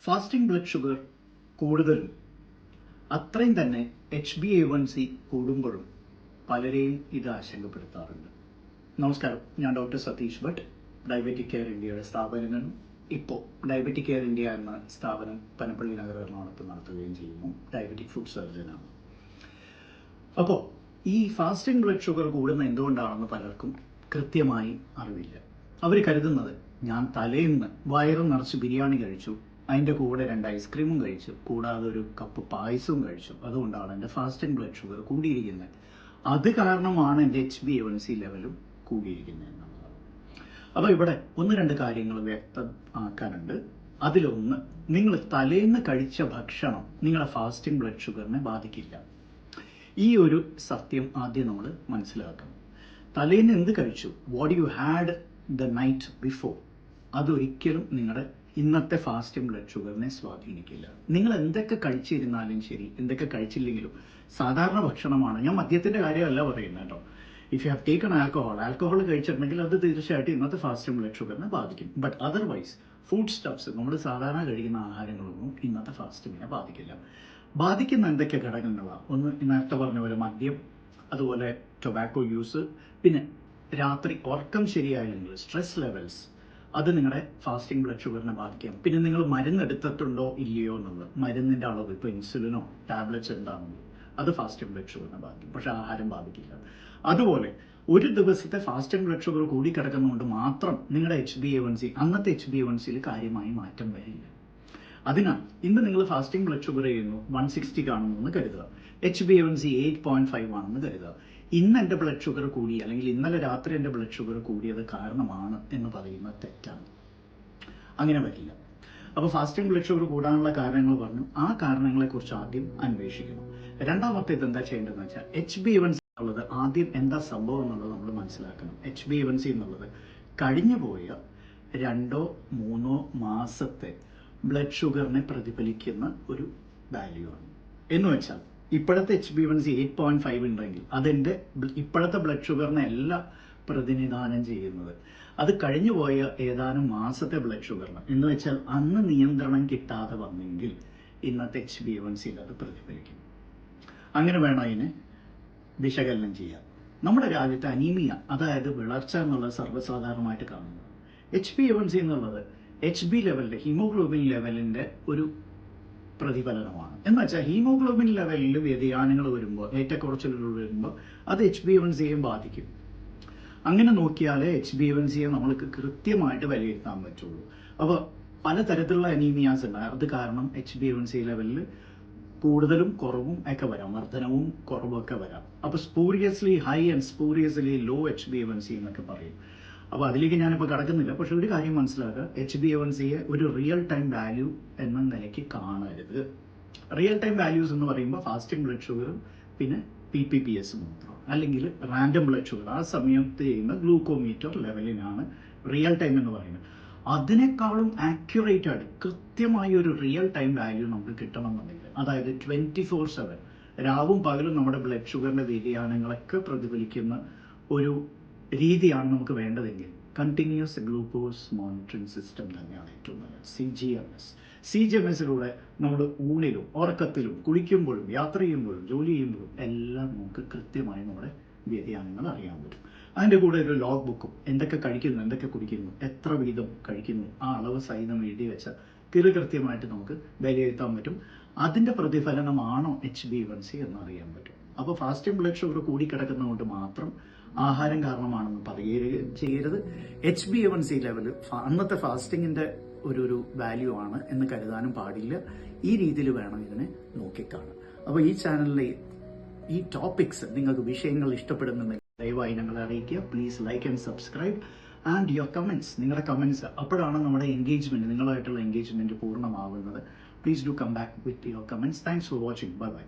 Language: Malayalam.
ഫാസ്റ്റിംഗ് ബ്ലഡ് ഷുഗർ കൂടുതലും അത്രയും തന്നെ HbA1c കൂടുമ്പോഴും പലരെയും ഇത് ആശങ്കപ്പെടുത്താറുണ്ട്. നമസ്കാരം, ഞാൻ doctor Satish Bhat, diabetic care ഇന്ത്യയുടെ സ്ഥാപനങ്ങളും ഇപ്പോൾ ഡയബറ്റിക് കെയർ ഇന്ത്യ എന്ന സ്ഥാപനം പനപ്പള്ളി നഗർ എറണാകുളത്ത് നടത്തുകയും ചെയ്യുന്നു. ഡയബറ്റിക് ഫുഡ് സർജനാണ്. അപ്പോൾ ഈ ഫാസ്റ്റിംഗ് ബ്ലഡ് ഷുഗർ കൂടുന്ന എന്തുകൊണ്ടാണെന്ന് പലർക്കും കൃത്യമായി അറിവില്ല. അവർ കരുതുന്നത്, ഞാൻ തലേന്ന് വയറ് നിറച്ച് ബിരിയാണി കഴിച്ചു, അതിൻ്റെ കൂടെ 2 ഐസ്ക്രീമും കഴിച്ചു, കൂടാതെ ഒരു കപ്പ് പായസവും കഴിച്ചു, അതുകൊണ്ടാണ് എൻ്റെ ഫാസ്റ്റിംഗ് ബ്ലഡ് ഷുഗർ കൂടിയിരിക്കുന്നത്. അത് കാരണമാണ് എൻ്റെ HbA1c ലെവലും കൂടിയിരിക്കുന്നത് എന്നുള്ളതാണ്. അപ്പോൾ ഇവിടെ 1-2 കാര്യങ്ങൾ വ്യക്തമാക്കാനുണ്ട്. അതിലൊന്ന്, നിങ്ങൾ തലേന്ന് കഴിച്ച ഭക്ഷണം നിങ്ങളുടെ ഫാസ്റ്റിംഗ് ബ്ലഡ് ഷുഗറിനെ ബാധിക്കില്ല. ഈ ഒരു സത്യം ആദ്യം നമ്മൾ മനസ്സിലാക്കണം. തലേന്ന് എന്ത് കഴിച്ചു, what you had the night before, അതൊരിക്കലും നിങ്ങളുടെ ഇന്നത്തെ ഫാസ്റ്റിംഗ് ബ്ലഡ് ഷുഗറിനെ സ്വാധീനിക്കില്ല. നിങ്ങൾ എന്തൊക്കെ കഴിച്ചിരുന്നാലും ശരി, എന്തൊക്കെ കഴിച്ചില്ലെങ്കിലും സാധാരണ ഭക്ഷണമാണ്. ഞാൻ മദ്യത്തിൻ്റെ കാര്യമല്ല പറയുന്നത് കേട്ടോ. If you have taken alcohol കഴിച്ചിട്ടുണ്ടെങ്കിൽ അത് തീർച്ചയായിട്ടും ഇന്നത്തെ ഫാസ്റ്റിംഗ് ബ്ലഡ് ഷുഗറിനെ ബാധിക്കും. ബട്ട് അതർവൈസ് ഫുഡ് സ്റ്റഫ്സ്, നമ്മൾ സാധാരണ കഴിക്കുന്ന ആഹാരങ്ങളൊന്നും ഇന്നത്തെ ഫാസ്റ്റിങ്ങിനെ ബാധിക്കില്ല. ബാധിക്കുന്ന എന്തൊക്കെ ഘടകങ്ങളാണ്? ഒന്ന്, നേരത്തെ പറഞ്ഞ പോലെ മദ്യം, അതുപോലെ ടൊബാക്കോ യൂസ്, പിന്നെ രാത്രി ഉറക്കം ശരിയായില്ലെങ്കിൽ സ്ട്രെസ് ലെവൽസ്, അത് നിങ്ങളുടെ ഫാസ്റ്റിംഗ് ബ്ലഡ് ഷുഗറിനെ ബാധിക്കാം. പിന്നെ നിങ്ങൾ മരുന്ന് എടുത്തിട്ടുണ്ടോ ഇല്ലയോ എന്നുള്ളത്, മരുന്നിൻ്റെ അളവ്, ഇപ്പോൾ ഇൻസുലിനോ ടാബ്ലറ്റ്സ് എന്താണെന്നോ, അത് ഫാസ്റ്റിംഗ് ബ്ലഡ് ഷുഗറിനെ ബാധിക്കും. പക്ഷേ ആഹാരം ബാധിക്കില്ല. അതുപോലെ ഒരു ദിവസത്തെ ഫാസ്റ്റിംഗ് ബ്ലഡ് ഷുഗർ കൂടിക്കിടക്കുന്നതുകൊണ്ട് മാത്രം നിങ്ങളുടെ HbA1c, അന്നത്തെ HbA1cയിൽ കാര്യമായി മാറ്റം വരില്ല. അതിനാൽ ഇന്ന് നിങ്ങൾ ഫാസ്റ്റിംഗ് ബ്ലഡ് ഷുഗർ ചെയ്യുന്നു, 160 കാണുന്നു കരുതുക, HbA1c 8.5 ആണെന്ന് കരുതുക. ഇന്ന് എൻ്റെ ബ്ലഡ് ഷുഗർ കൂടി, അല്ലെങ്കിൽ ഇന്നലെ രാത്രി എൻ്റെ ബ്ലഡ് ഷുഗർ കൂടിയത് കാരണമാണ് എന്ന് പറയുന്നത് തെറ്റാണ്. അങ്ങനെ വരില്ല. അപ്പോൾ ഫാസ്റ്റിംഗ് ബ്ലഡ് ഷുഗർ കൂടാനുള്ള കാരണങ്ങൾ പറഞ്ഞു. ആ കാരണങ്ങളെക്കുറിച്ച് ആദ്യം അന്വേഷിക്കണം. രണ്ടാമത്തെ ഇതെന്താ ചെയ്യേണ്ടതെന്ന് വെച്ചാൽ, HbA1c എന്നുള്ളത് ആദ്യം എന്താ സംഭവം എന്നുള്ളത് നമ്മൾ മനസ്സിലാക്കണം. HbA1c എന്നുള്ളത് കഴിഞ്ഞു പോയ 2-3 മാസത്തെ ബ്ലഡ് ഷുഗറിനെ പ്രതിഫലിക്കുന്ന ഒരു വാല്യൂ ആണ്. എന്ന് വെച്ചാൽ ഇപ്പോഴത്തെ HbA1c 8.5 ഉണ്ടെങ്കിൽ അതെൻ്റെ ഇപ്പോഴത്തെ ബ്ലഡ് ഷുഗറിനെ അല്ല പ്രതിനിധാനം ചെയ്യുന്നത്, അത് കഴിഞ്ഞു പോയ ഏതാനും മാസത്തെ ബ്ലഡ് ഷുഗറിന്. എന്ന് വെച്ചാൽ അന്ന് നിയന്ത്രണം കിട്ടാതെ വന്നെങ്കിൽ ഇന്നത്തെ HbA1cയിൽ അത് പ്രതിഫലിക്കും. അങ്ങനെ വേണം അതിനെ വിശകലനം ചെയ്യാൻ. നമ്മുടെ രാജ്യത്ത് അനീമിയ, അതായത് വിളർച്ച എന്നുള്ളത് സർവ്വസാധാരണമായിട്ട് കാണുന്നത്. HbA1c എന്നുള്ളത് HB ലെവലിൻ്റെ, ഹീമോഗ്ലോബിൻ ലെവലിൻ്റെ ഒരു പ്രതിഫലനമാണ്. എന്ന് വെച്ചാൽ ഹീമോഗ്ലോബിൻ ലെവലിൽ വ്യതിയാനങ്ങൾ വരുമ്പോൾ, ഏറ്റക്കുറച്ചിലുകൾ വരുമ്പോൾ അത് HbA1cയെ ബാധിക്കും. അങ്ങനെ നോക്കിയാലേ HbA1cയെ നമ്മൾക്ക് കൃത്യമായിട്ട് വിലയിരുത്താൻ പറ്റുള്ളൂ. അപ്പോൾ പലതരത്തിലുള്ള അനീമിയാസ് ഉണ്ട്. അത് കാരണം HbA1c ലെവലിൽ കൂടുതലും കുറവും ഒക്കെ വരാം, വർധനവും കുറവും ഒക്കെ വരാം. അപ്പോൾ സ്പൂരിയസ്ലി ഹൈ ആൻഡ് സ്പൂരിയസ്ലി ലോ HbA1c എന്നൊക്കെ പറയും. അപ്പോൾ അതിലേക്ക് ഞാനിപ്പോൾ കടക്കുന്നില്ല. പക്ഷെ ഒരു കാര്യം മനസ്സിലാക്കുക, HbA1cയെ ഒരു റിയൽ ടൈം വാല്യൂ എന്ന നിലയ്ക്ക് കാണരുത്. റിയൽ ടൈം വാല്യൂസ് എന്ന് പറയുമ്പോൾ ഫാസ്റ്റിംഗ് ബ്ലഡ് ഷുഗറും പിന്നെ PPPS മാത്രം, അല്ലെങ്കിൽ റാൻഡം ബ്ലഡ് ഷുഗർ, ആ സമയത്ത് ചെയ്യുന്ന ഗ്ലൂക്കോമീറ്റർ ലെവലിനാണ് റിയൽ ടൈം എന്ന് പറയുന്നത്. അതിനേക്കാളും ആക്യുറേറ്റ് ആയിട്ട് കൃത്യമായ ഒരു റിയൽ ടൈം വാല്യൂ നമുക്ക് കിട്ടണമെന്നുണ്ടെങ്കിൽ, അതായത് 24/7 രാവും പകലും നമ്മുടെ ബ്ലഡ് ഷുഗറിൻ്റെ വ്യതിയാനങ്ങളൊക്കെ പ്രതിഫലിക്കുന്ന ഒരു രീതിയാണ് നമുക്ക് വേണ്ടതെങ്കിൽ കണ്ടിന്യൂസ് ഗ്ലൂക്കോസ് മോണിറ്ററിംഗ് സിസ്റ്റം തന്നെയാണ് ഏറ്റവും നല്ലത്. CGMS-ലൂടെ നമ്മൾ ഊണിലും ഉറക്കത്തിലും കുളിക്കുമ്പോഴും യാത്ര ചെയ്യുമ്പോഴും ജോലി ചെയ്യുമ്പോഴും എല്ലാം നമുക്ക് കൃത്യമായി നമ്മുടെ വ്യതിയാനങ്ങൾ അറിയാൻ പറ്റും. അതിൻ്റെ കൂടെ ഒരു ലോഗ് ബുക്കും, എന്തൊക്കെ കഴിക്കുന്നു, എന്തൊക്കെ കുടിക്കുന്നു, എത്ര വീതം കഴിക്കുന്നു, ആ അളവ് സഹിതം എഴുതി വെച്ചാൽ കൃത്യമായിട്ട് നമുക്ക് വിലയിരുത്താൻ പറ്റും. അതിൻ്റെ പ്രതിഫലനമാണോ HbA1c എന്നറിയാൻ പറ്റും. അപ്പോൾ ഫാസ്റ്റിംഗ് ബ്ലഡ് ഷുഗർ കൂടിക്കിടക്കുന്നതുകൊണ്ട് മാത്രം ആഹാരം കാരണമാണെന്ന് പറയുകയും ചെയ്യരുത്. HbA1c ലെവൽ അന്നത്തെ ഫാസ്റ്റിങ്ങിൻ്റെ ഒരു വാല്യൂ ആണ് എന്ന് കരുതാനും പാടില്ല. ഈ രീതിയിൽ വേണം ഇതിനെ നോക്കിക്കാണാൻ. അപ്പോൾ ഈ ചാനലിലെ ഈ ടോപ്പിക്സ്, നിങ്ങൾക്ക് വിഷയങ്ങൾ ഇഷ്ടപ്പെടുന്നുണ്ടെങ്കിൽ ദയവായി ഞങ്ങളെ അറിയിക്കുക. Please like and subscribe and your comments. നിങ്ങളുടെ കമൻറ്റ്സ്, അപ്പോഴാണ് നമ്മുടെ എൻഗേജ്മെൻറ്റ്, നിങ്ങളുമായിട്ടുള്ള എൻഗേജ്മെൻറ്റ് പൂർണ്ണമാവുന്നത്. Please do come back with your comments. Thanks for watching. Bye by.